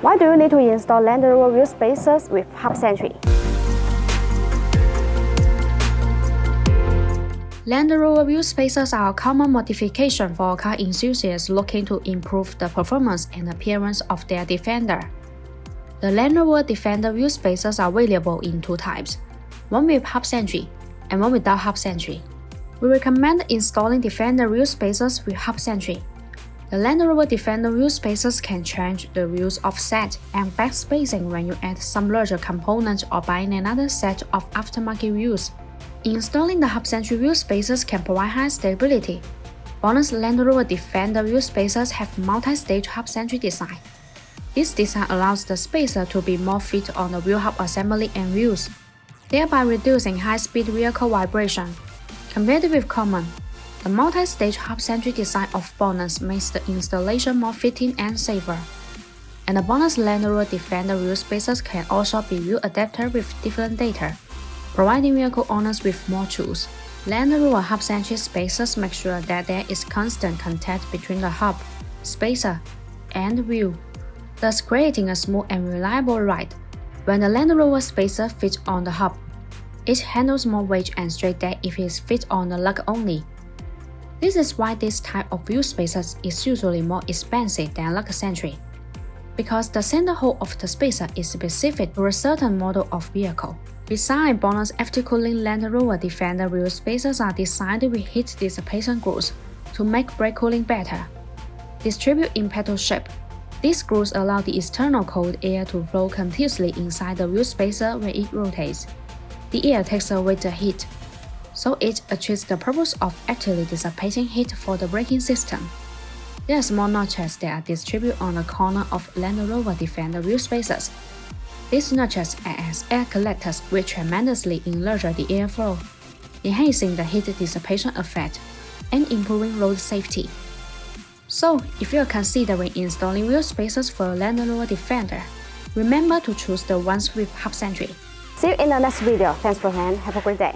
Why do you need to install Land Rover wheel spacers with hub entry? Land Rover wheel spacers are a common modification for car enthusiasts looking to improve the performance and appearance of their Defender. The Land Rover Defender wheel spacers are available in two types, one with hub entry and one without hub entry. We recommend installing Defender wheel spacers with hub entry. The Land Rover Defender wheel spacers can change the wheel's offset and back spacing when you add some larger components or buying another set of aftermarket wheels. Installing the hub entry wheel spacers can provide high stability. Bonus Land Rover Defender wheel spacers have multi-stage hub entry design. This design allows the spacer to be more fit on the wheel hub assembly and wheels, thereby reducing high-speed vehicle vibration. Compared with common, the multi-stage hub entry design of Bonus makes the installation more fitting and safer. And the Bonus Land Rover Defender wheel spacers can also be wheel adapted with different data, providing vehicle owners with more tools. Land Rover hub entry spacers make sure that there is constant contact between the hub, spacer, and wheel, thus creating a smooth and reliable ride. When the Land Rover spacer fits on the hub, it handles more weight and straight than if it fits on the lug only. This is why this type of wheel spacers is usually more expensive than lug entry, because the center hole of the spacer is specific to a certain model of vehicle. Besides, Bonus aftercooling Land Rover Defender wheel spacers are designed with heat dissipation grooves to make brake cooling better. Distribute in petal shape. These grooves allow the external cold air to flow continuously inside the wheel spacer when it rotates. The air takes away the heat, so it achieves the purpose of actively dissipating heat for the braking system. There are small notches that are distributed on the corner of Land Rover Defender wheel spacers. These notches act as air collectors which tremendously enlarge the airflow, enhancing the heat dissipation effect and improving road safety. So, if you are considering installing wheel spacers for Land Rover Defender, remember to choose the ones with hub entry. See you in the next video. Thanks for watching. Have a great day.